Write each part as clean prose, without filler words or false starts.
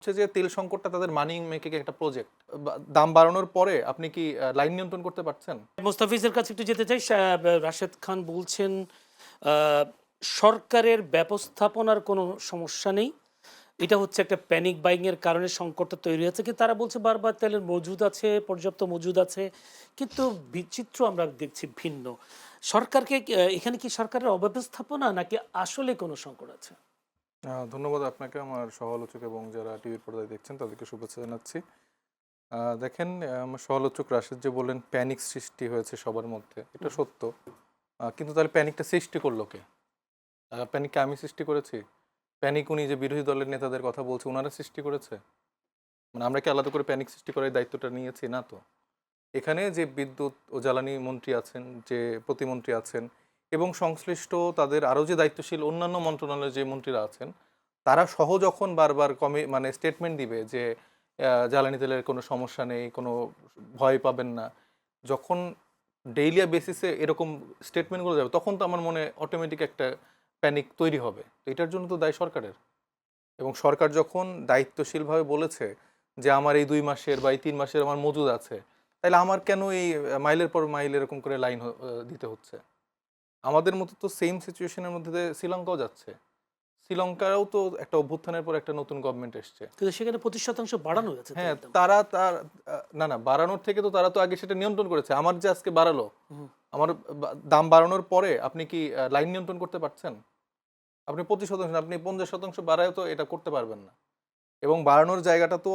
হচ্ছে যে তেল সংকটটা তাদের মানি মেকিং একটা প্রজেক্ট। দাম বাড়ানোর পরে আপনি কি লাইন নিয়ন্ত্রণ করতে পারছেন? মোস্তাফিজের কাছে একটু যেতে চাই। রাশেদ খান বলছেন আহ, সরকারের ব্যবস্থাপনার কোনো সমস্যা নেই, এটা হচ্ছে একটা প্যানিক বাইং এর কারণে সংকটটা তৈরি হয়েছে। কিন্তু তারা বলছে বারবার তেলের মজুদ আছে, পর্যাপ্ত মজুদ আছে, কিন্তু বিচিত্র আমরা দেখছি ভিন্ন। সরকারকে এখানে কি সরকারের অব্যবস্থাপনা নাকি আসলে কোনো সংকট আছে? ধন্যবাদ আপনাকে, আমার সহ-আলোচক এবং যারা টিভির পর্দায় দেখছেন তাদেরকে শুভেচ্ছা জানাচ্ছি। দেখেন, আমার সহ-আলোচক রাশেদ যে বললেন প্যানিক সৃষ্টি হয়েছে সবার মধ্যে, এটা সত্য। কিন্তু তাহলে প্যানিকটা সৃষ্টি করলো কে? প্যানিককে আমি সৃষ্টি করেছি? প্যানিক উনি যে বিরোধী দলের নেতাদের কথা বলছে ওনারা সৃষ্টি করেছে? মানে আমরা কি আলাদা করে প্যানিক সৃষ্টি করার দায়িত্বটা নিয়েছি? না তো। এখানে যে বিদ্যুৎ ও জ্বালানি মন্ত্রী আছেন, যে প্রতিমন্ত্রী আছেন এবং সংশ্লিষ্ট তাদের আরও যে দায়িত্বশীল অন্যান্য মন্ত্রণালয়ের যে মন্ত্রীরা আছেন, তারা সহ যখন বারবার মানে স্টেটমেন্ট দিবে যে জ্বালানি তেলের কোনো সমস্যা নেই, কোনো ভয় পাবেন না, যখন ডেইলিয়া বেসিসে এরকম স্টেটমেন্টগুলো যাবে, তখন তো আমার মনে অটোমেটিক একটা প্যানিক তৈরি হবে। তো এটার জন্য তো দায় সরকারের। এবং সরকার যখন দায়িত্বশীলভাবে বলেছে যে আমার এই ২ মাসের বা এই ৩ মাসের আমার মজুদ আছে, তাহলে আমার কেন এই মাইলের পর মাইল এরকম করে লাইন দিতে হচ্ছে? আমাদের মতো তো সেম সিচুয়েশনের মধ্যে দিয়ে শ্রীলঙ্কাও যাচ্ছে। শ্রীলঙ্কারও তো একটা অভ্যুত্থানের পর একটা নতুন গভর্নমেন্ট এসছে। কিন্তু সেখানে 25% বাড়ানো হয়েছে হ্যাঁ, তেলের দাম। তারা তার না, না, বাড়ানোর থেকে তো তারা তো আগে সেটা নিয়ন্ত্রণ করেছে। আমার যে আজকে বাড়ালো, হুম। আমার দাম বাড়ানোর পরে আপনি কি লাইন নিয়ন্ত্রণ করতে পারছেন? আপনি 25% না, আপনি 50% বাড়ায়ও তো এটা করতে পারবেন না। এবং বাড়ানোর জায়গাটা তো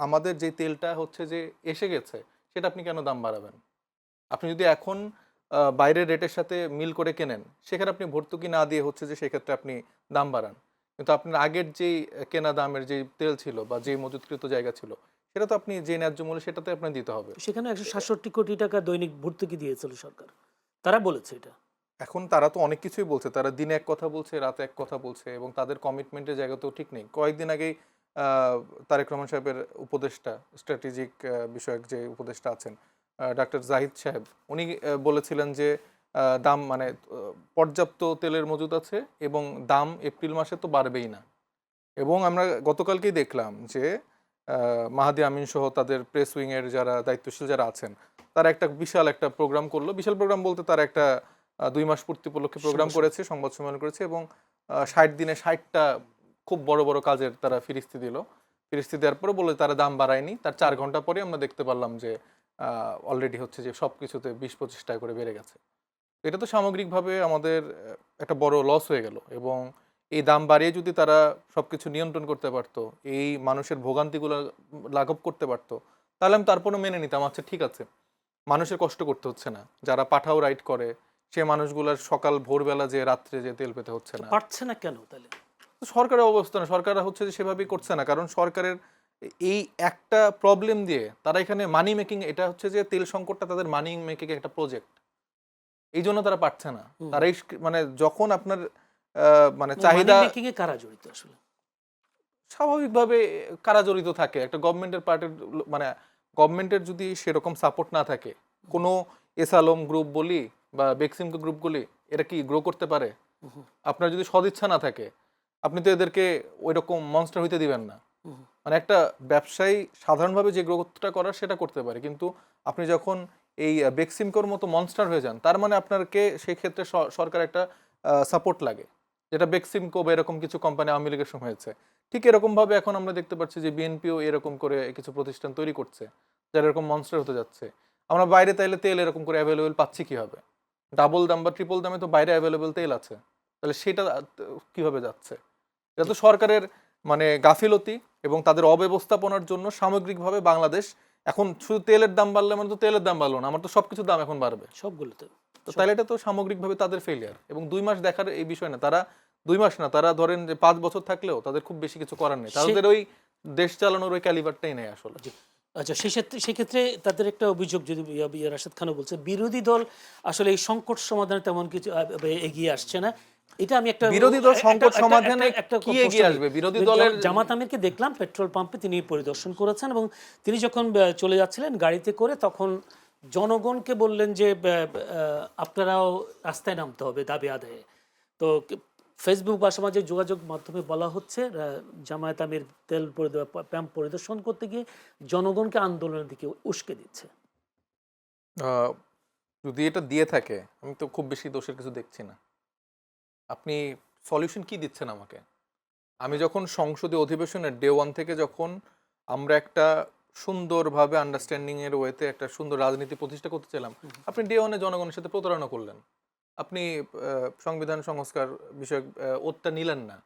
আমাদের যে তেলটা হচ্ছে যে এসে গেছে, সেটা আপনি কেন দাম বাড়াবেন? আপনি যদি এখন বাইরের রেটের সাথে মিল করে কেনেন, সেখানে আপনি ভর্তুকি না দিয়ে হচ্ছে যে সেক্ষেত্রে আপনি দাম বাড়ান। কিন্তু আপনার আগের যেই কেনা দামের যেই তেল ছিল বা যেই মজুতকৃত জায়গা ছিল, সেটা তো আপনি যে ন্যায্য মূল্য সেটাতে আপনার দিতে হবে। সেখানে 167 কোটি টাকা দৈনিক ভর্তুকি দিয়েছিল সরকার, তারা বলেছে এটা। এখন তারা তো অনেক কিছুই বলছে। তারা দিনে এক কথা বলছে, রাতে এক কথা বলছে এবং তাদের কমিটমেন্টের জায়গাতেও ঠিক নেই। কয়েকদিন আগেই আ তারেক রহমান সাহেবের উপদেষ্টা, স্ট্র্যাটেজিক বিষয়ক যে উপদেষ্টা আছেন, ডাক্তার জাহিদ সাহেব, উনি বলেছিলেন যে দাম মানে পর্যাপ্ত তেলের মজুদ আছে এবং দাম এপ্রিল মাসে তো বাড়বেই না। এবং আমরা গতকালকেই দেখলাম যে মাহাদি আমিন সহ তাদের প্রেস উইং এর যারা দায়িত্বশীল যারা আছেন, তারা একটা বিশাল একটা প্রোগ্রাম করলো। বিশাল প্রোগ্রাম বলতে তারা একটা ২ মাস পূর্তি উপলক্ষে প্রোগ্রাম করেছে, সংবাদ সম্মেলন করেছে এবং ৬০ দিনে ৬০টা খুব বড়, বড় কাজের তারা ফিরিস্তি দিল। ফিরিস্তি দেওয়ার পরে বলল তারা দাম বাড়ায়নি। তার ৪ ঘন্টা পরে আমরা দেখতে পারলাম যে অলরেডি হচ্ছে যে সবকিছুতে ২০-২৫ টাকা করে বেড়ে গেছে। এটা তো সামগ্রিকভাবে আমাদের একটা বড় লস হয়ে গেল এবং এই দাম বাড়িয়ে যদি তারা সবকিছু নিয়ন্ত্রণ করতে পারতো, এই মানুষের ভোগান্তিগুলো লাঘব করতে পারতো, তাহলে আমি তারপরও মেনে নিতাম, আচ্ছা ঠিক আছে, মানুষের কষ্ট করতে হচ্ছে না। যারা পাঠাও রাইড করে, সে মানুষগুলোর সকাল ভোরবেলা যে রাত্রে যে তেল পেতে হচ্ছে তো না। পারছে না কেন তাহলে? তো সরকারের অবস্থা না, সরকার হচ্ছে যে সেভাবেই করছে না, কারণ সরকারের এই একটা প্রবলেম দিয়ে তারা এখানে মানি মেকিং, এটা হচ্ছে যে তেল সংকটটা তাদের মানি মেকিং একটা প্রজেক্ট। এই জন্য তারা পারছে না। হুম। তারা মানে যখন আপনার মানে মানি চাহিদা মেকিং এ কারা জড়িত আসলে? স্বাভাবিকভাবে কারা জড়িত থাকে, একটা গভর্নমেন্টের পার্টের মানে গভর্নমেন্টের যদি সেরকম সাপোর্ট না থাকে, কোনো এসালম গ্রুপ বলি বা বেক্সিমকো গ্রুপগুলি, এরা কি গ্রো করতে পারে? হুম, আপনার যদি সদিচ্ছা না থাকে, আপনি তো এদেরকে ওইরকম মনস্টার হইতে দিবেন না। হুম। মানে একটা ব্যবসায়ী সাধারণভাবে যে গ্রোথটা করার সেটা করতে পারে, কিন্তু আপনি যখন এই বেক্সিমকোর মতো মনস্টার হয়ে যান, তার মানে আপনাকে সেই ক্ষেত্রে সরকার একটা সাপোর্ট লাগে, যেটা বেক্সিমকো বা এরকম কিছু কোম্পানি আওয়ামী লীগের সময় হয়েছে। ঠিক এরকমভাবে এখন আমরা দেখতে পাচ্ছি যে বিএনপিও এরকম করে কিছু প্রতিষ্ঠান তৈরি করছে যারা এরকম মনস্টার হতে যাচ্ছে। আমরা বাইরে তাইলে তেল এরকম করে অ্যাভেলেবেল পাচ্ছি কিভাবে? ডাবল দাম বা ট্রিপল দামে তো বাইরে অ্যাভেলেবেল তেল আছে, তাহলে সেটা কিভাবে যাচ্ছে? এটা তো সরকারের মানে গাফিলতি এবং তাদের অব্যবস্থাপনার জন্য সামগ্রিকভাবে বাংলাদেশ এখন শুধু তেলের দাম বাড়লে মানে তো তেলের দাম বাড়লো না, আমার তো সবকিছুর দাম এখন বাড়বে। সবগুলোতে। তো সব। তাহলে এটা তো সামগ্রিকভাবে তাদের ফেলিয়ার এবং ২ মাস দেখার এই বিষয় না। তারা ২ মাস না, তারা ধরেন যে ৫ বছর থাকলেও তাদের খুব বেশি কিছু করার নেই। সে তাদের ওই দেশ চালানোর ওই ক্যালিবারটাই নেই আসলে। জি। আচ্ছা, সেক্ষেত্রে তাদের একটা অভিযোগ, যদি রাশেদ খানও বলছে বিরোধী দল আসলে এই সংকট সমাধানে তেমন কিছু এগিয়ে আসছে না। এটা আমি একটা বিরোধী দল একটা সংকট একটা একটা সমাধানে একটা কি প্রশ্ন এগিয়ে নিই। আসবে? বিরোধী দলের জামাত আমিরকে দেখলাম পেট্রোল পাম্পে, তিনি পরিদর্শন করেছেন এবং তিনি যখন চলে যাচ্ছিলেন গাড়িতে করে, তখন জনগণকে বললেন যে আপনারাও রাস্তায় নামতে হবে দাবি আদায়ে। তো ফেসবুক বা সামাজিক যোগাযোগ মাধ্যমে বলা হচ্ছে জামায়াত আমির তেল প্যাম্প পরিদর্শন করতে গিয়ে জনগণকে আন্দোলনের দিকে উস্কে দিচ্ছে। আহ, যদি এটা দিয়ে থাকে আমি তো খুব বেশি দোষের কিছু দেখছি না। আপনি সলিউশন কি দিচ্ছেন আমাকে? আমি যখন সংসদীয় অধিবেশনের ডে ওয়ান থেকে যখন আমরা একটা সুন্দরভাবে আন্ডারস্ট্যান্ডিং এর ওয়েতে একটা সুন্দর রাজনীতি প্রতিষ্ঠা করতে চাইলাম, আপনি ডে ওয়ানে জনগণের সাথে প্রতারণা করলেন। আপনি সংবিধান সংস্কার বিষয়ক ওতটা নিলেন না।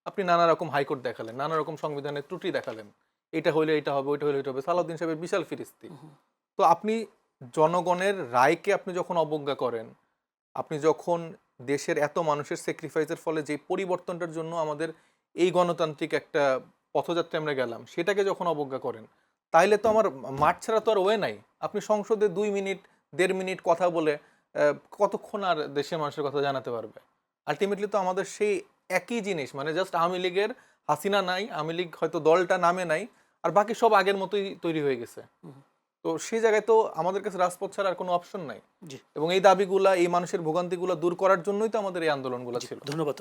আপনি নানা রকম হাইকোর্ট দেখালেন, নানা রকম সংবিধানের ত্রুটি দেখালেন। এটা হইলে এটা হবে, ওইটা হইলে এটা হবে। সালাউদ্দিন সাহেবের বিশাল ফিরিস্তি। তো আপনি জনগণের রায়কে আপনি যখন অবজ্ঞা করেন, আপনি যখন দেশের এত মানুষের স্যাক্রিফাইসের ফলে যে পরিবর্তনটার জন্য আমাদের এই গণতান্ত্রিক একটা পথযাত্রা আমরা গেলাম, সেটাকে যখন অবজ্ঞা করেন, তাইলে তো আমার মাঠ ছাড়া তো আর ওয়ে নাই। আপনি সংসদে 2 মিনিট 1.5 মিনিট কথা বলে কতক্ষণ আর দেশের মানুষের কথা জানাতে পারবে? আলটিমেটলি তো আমাদের সেই একই জিনিস, মানে জাস্ট আওয়ামী লীগের হাসিনা নাই, আওয়ামী লীগ হয়তো দলটা নামে নাই, আর বাকি সব আগের মতোই তৈরি হয়ে গেছে। তো সেই জায়গায় তো আমাদের কাছে রাজপথ ছাড়া আর কোনো অপশন নাই। জি, এবং এই দাবিগুলা, এই মানুষের ভোগান্তিগুলা দূর করার জন্যই তো আমাদের এই আন্দোলনগুলো ছিল। ধন্যবাদ।